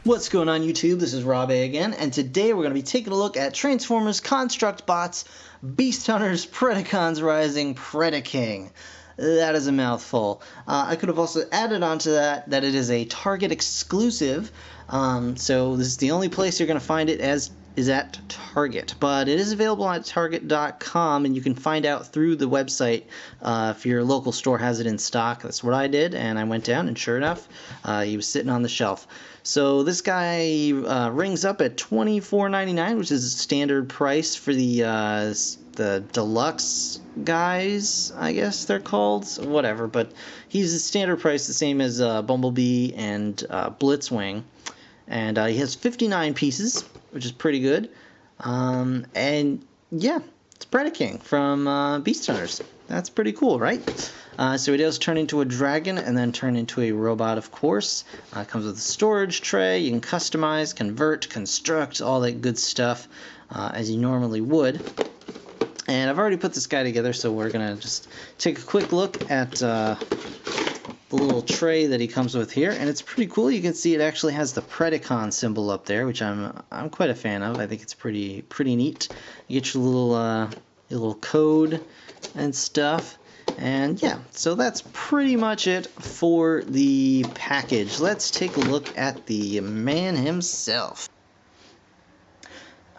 What's going on YouTube? This is Rob A again, and today we're going to be taking a look at Transformers Construct Bots, Beast Hunters, Predacons Rising, Predaking. That is a mouthful. I could have also added on to that it is a Target exclusive, so this is the only place you're going to find it is at Target, but it is available at Target.com, and you can find out through the website if your local store has it in stock. That's what I did, and I went down, and sure enough, he was sitting on the shelf. So this guy rings up at $24.99, which is a standard price for the deluxe guys, I guess they're called, whatever. But he's a standard price, the same as Bumblebee and Blitzwing, and he has 59 pieces, which is pretty good. And yeah, it's Predaking from Beast Hunters. That's pretty cool, right? So he does turn into a dragon and then turn into a robot, of course. It comes with a storage tray. You can customize, convert, construct, all that good stuff as you normally would. And I've already put this guy together, so we're going to just take a quick look at the little tray that he comes with here. And it's pretty cool. You can see it actually has the Predacon symbol up there, which I'm quite a fan of. I think it's pretty neat. You get your little code and stuff. And yeah, so that's pretty much it for the package. Let's take a look at the man himself.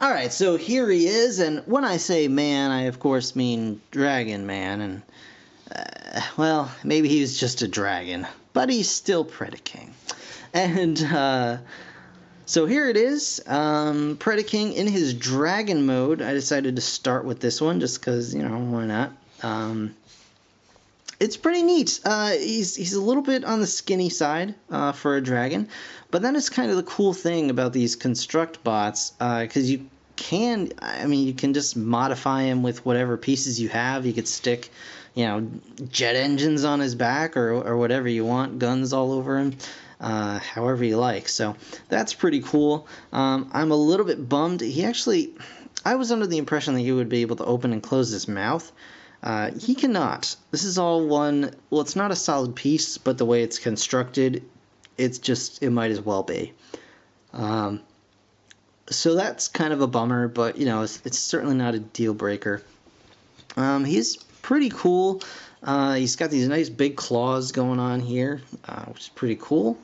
Alright, so here he is, and when I say man, I of course mean Dragon Man, and well, maybe he's just a dragon, but he's still Predaking. And so here it is, Predaking in his dragon mode. I decided to start with this one just because, you know, why not? It's pretty neat. He's a little bit on the skinny side for a dragon, but that is kind of the cool thing about these construct bots, because you can just modify him with whatever pieces you have. You could stick, you know, jet engines on his back or whatever you want, guns all over him, however you like. So that's pretty cool. I'm a little bit bummed. I was under the impression that he would be able to open and close his mouth. He cannot. This is all one, well, it's not a solid piece, but the way it's constructed, it might as well be. So that's kind of a bummer, but, you know, it's certainly not a deal breaker. He's pretty cool. He's got these nice big claws going on here, which is pretty cool.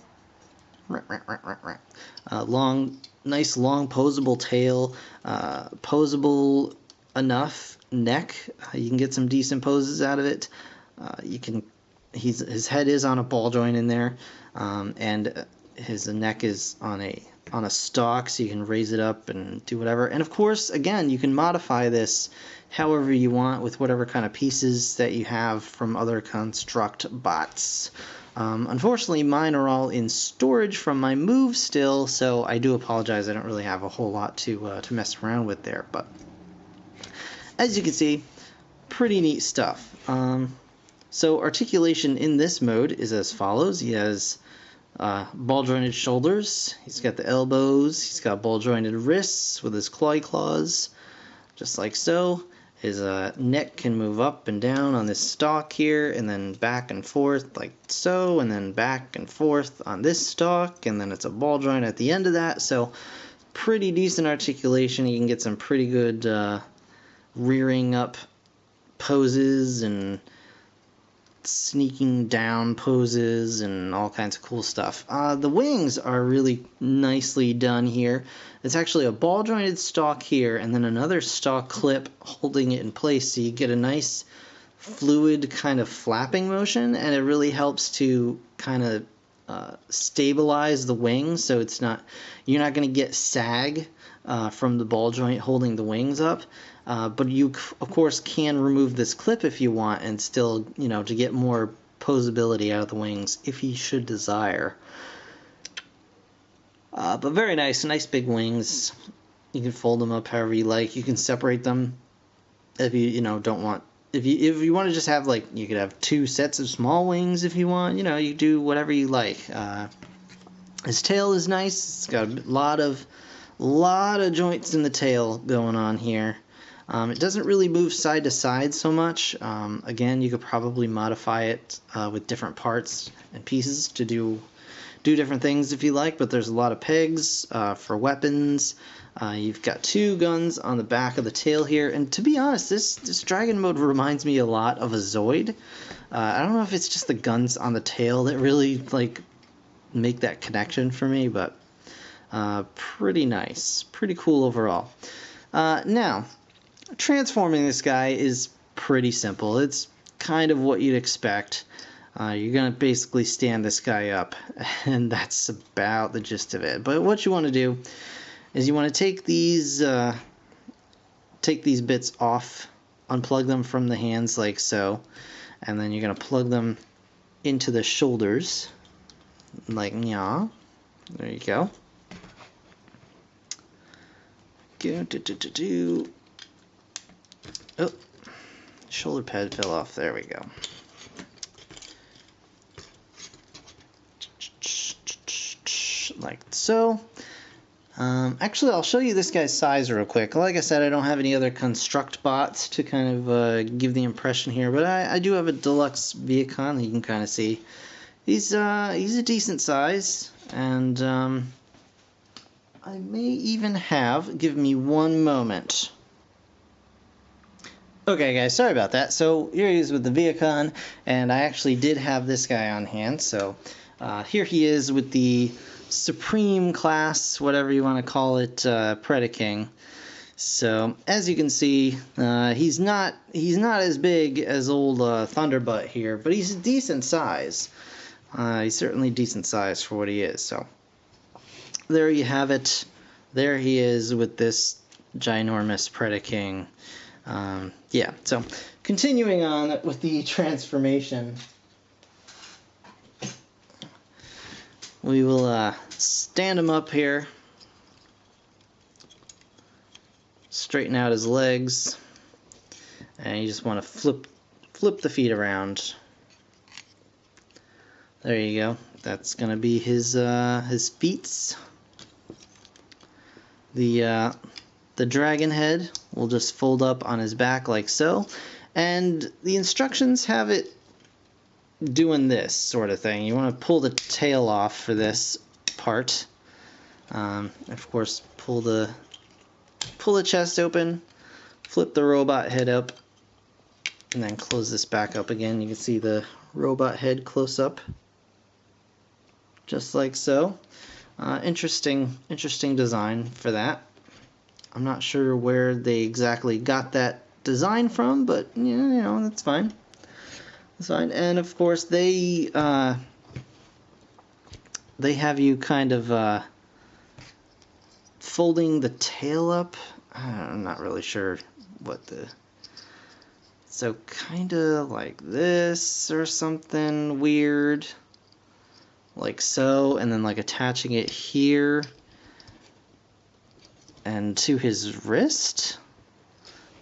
Nice long posable tail, posable enough neck. You can get some decent poses out of it. His head is on a ball joint in there, and his neck is on a stalk, so you can raise it up and do whatever. And of course, again, you can modify this however you want with whatever kind of pieces that you have from other construct bots. Unfortunately, mine are all in storage from my move still, so I do apologize. I don't really have a whole lot to mess around with there, but as you can see, pretty neat stuff. So articulation in this mode is as follows. He has ball-jointed shoulders, he's got the elbows, he's got ball-jointed wrists with his claws, just like so. His neck can move up and down on this stalk here, and then back and forth like so, and then back and forth on this stalk, and then it's a ball joint at the end of that. So pretty decent articulation. You can get some pretty good rearing up poses and sneaking down poses and all kinds of cool stuff. The wings are really nicely done here. It's actually a ball jointed stalk here and then another stalk clip holding it in place, so you get a nice fluid kind of flapping motion, and it really helps to kind of stabilize the wings, so you're not going to get sag from the ball joint holding the wings up. But you, of course, can remove this clip if you want, and still, you know, to get more posability out of the wings if you should desire. But very nice big wings. You can fold them up however you like. You can separate them if you don't want. If you want to just have, like, you could have two sets of small wings if you want. You know, you do whatever you like. His tail is nice. It's got a lot of joints in the tail going on here. It doesn't really move side to side so much. Again, you could probably modify it with different parts and pieces to do do different things if you like, but there's a lot of pegs for weapons. You've got 2 guns on the back of the tail here, and to be honest, this dragon mode reminds me a lot of a Zoid. I don't know if it's just the guns on the tail that really like make that connection for me, but pretty nice, pretty cool overall. Now, transforming this guy is pretty simple. It's kind of what you'd expect. You're going to basically stand this guy up, and that's about the gist of it. But what you want to do is you want to take these bits off, unplug them from the hands like so, and then you're going to plug them into the shoulders, like yeah. There you go. Oh, shoulder pad fell off. There we go. Like so. Actually, I'll show you this guy's size real quick. Like I said, I don't have any other construct bots to kind of give the impression here, but I do have a deluxe Viacon that you can kind of see. He's a decent size, and I may even have, give me one moment. Okay guys, sorry about that. So here he is with the Viacon, and I actually did have this guy on hand, so here he is with the Supreme class, whatever you want to call it, Predaking. So as you can see, he's not as big as old Thunderbutt here, but he's a decent size. He's certainly decent size for what he is. So there you have it. There he is with this ginormous Predaking. Yeah, so continuing on with the transformation, we will stand him up here, straighten out his legs, and you just want to flip the feet around. There you go. That's gonna be his feet. The dragon head will just fold up on his back like so, and the instructions have it doing this sort of thing. You want to pull the tail off for this part. Of course, pull the chest open, flip the robot head up, and then close this back up again. You can see the robot head close up, just like so. Interesting design for that. I'm not sure where they exactly got that design from, but you know, that's fine. That's fine. And of course, they have you kind of folding the tail up. I'm not really sure what the. So kind of like this or something weird, like so, and then like attaching it here and to his wrist,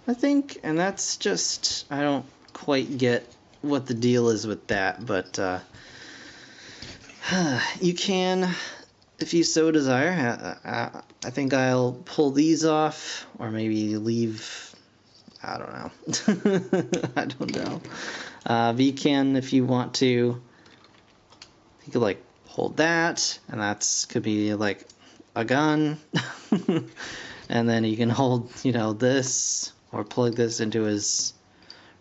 I think. And that's just, I don't quite get what the deal is with that, but you can, if you so desire. I think I'll pull these off, or maybe leave, I don't know. I don't know. But you can, if you want to, you could like hold that, and that's could be like a gun. And then you can hold, you know, this, or plug this into his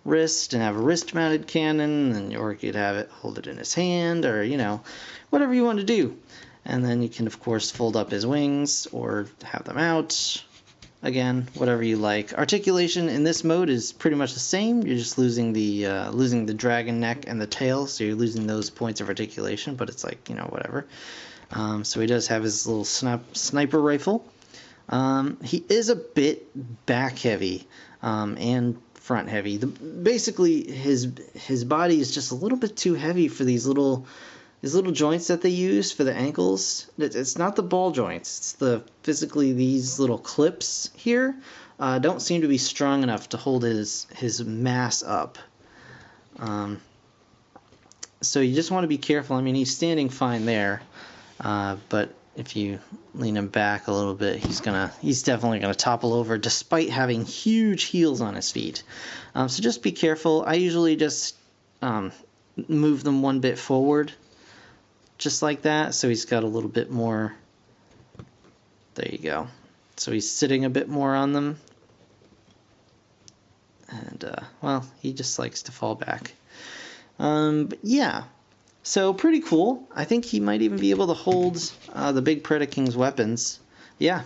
wrist and have a wrist mounted cannon, and or you could have it, hold it in his hand, or you know, whatever you want to do. And then you can of course fold up his wings or have them out. Again, whatever you like. Articulation in this mode is pretty much the same. You're just losing the dragon neck and the tail, so you're losing those points of articulation, but it's like, you know, whatever. So he does have his little sniper rifle. He is a bit back heavy and front heavy. Basically, his body is just a little bit too heavy for these little joints that they use for the ankles. It's not the ball joints. It's physically these little clips here don't seem to be strong enough to hold his mass up. So you just want to be careful. I mean, he's standing fine there, but if you lean him back a little bit, he's definitely gonna topple over, despite having huge heels on his feet. So just be careful. I usually just move them one bit forward, just like that. So he's got a little bit more. There you go. So he's sitting a bit more on them. And, well, he just likes to fall back. But yeah, so pretty cool. I think he might even be able to hold the big Predaking's weapons. Yeah.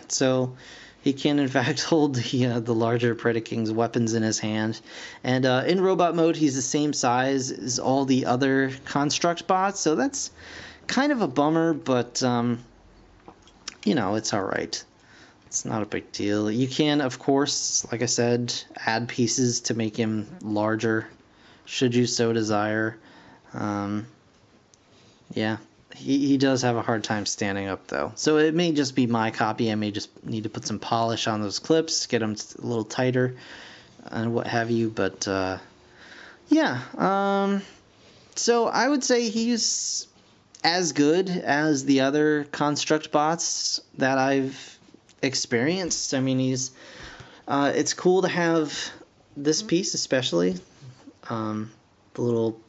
So he can, in fact, hold the larger Predaking's weapons in his hand. And in robot mode, he's the same size as all the other construct bots. So that's kind of a bummer, but, you know, it's all right. It's not a big deal. You can, of course, like I said, add pieces to make him larger, should you so desire. Yeah, he does have a hard time standing up, though. So it may just be my copy. I may just need to put some polish on those clips, get them a little tighter, and what have you. But, yeah. So I would say he's as good as the other construct bots that I've experienced. I mean, it's cool to have this piece, especially the little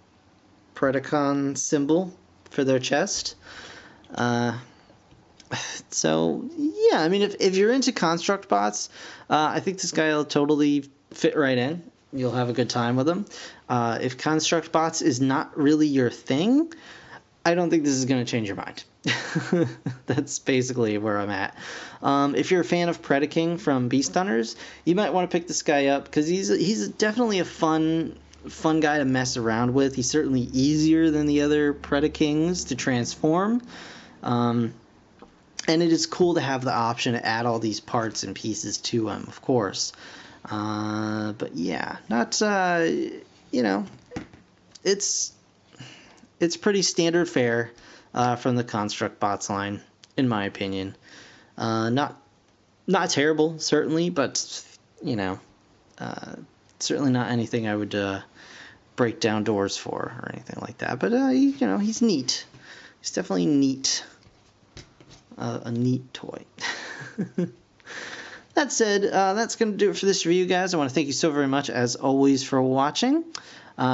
Predacon symbol for their chest. So yeah, I mean, if you're into construct bots, I think this guy will totally fit right in. You'll have a good time with him. If construct bots is not really your thing, I don't think this is going to change your mind. That's basically where I'm at. If you're a fan of Predaking from Beast Hunters, you might want to pick this guy up because he's definitely a fun guy to mess around with. He's certainly easier than the other Predakings to transform. And it is cool to have the option to add all these parts and pieces to him, of course. But yeah, not, you know, it's pretty standard fare from the Construct Bots line, in my opinion. Not terrible, certainly, but, you know, certainly not anything I would break down doors for or anything like that. But, you know, he's neat. He's definitely neat. A neat toy. That said, that's going to do it for this review, guys. I want to thank you so very much, as always, for watching.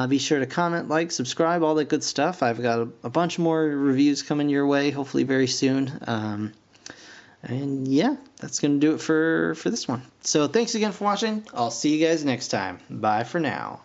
Be sure to comment, like, subscribe, all that good stuff. I've got a bunch more reviews coming your way, hopefully very soon. And yeah, that's going to do it for this one. So thanks again for watching. I'll see you guys next time. Bye for now.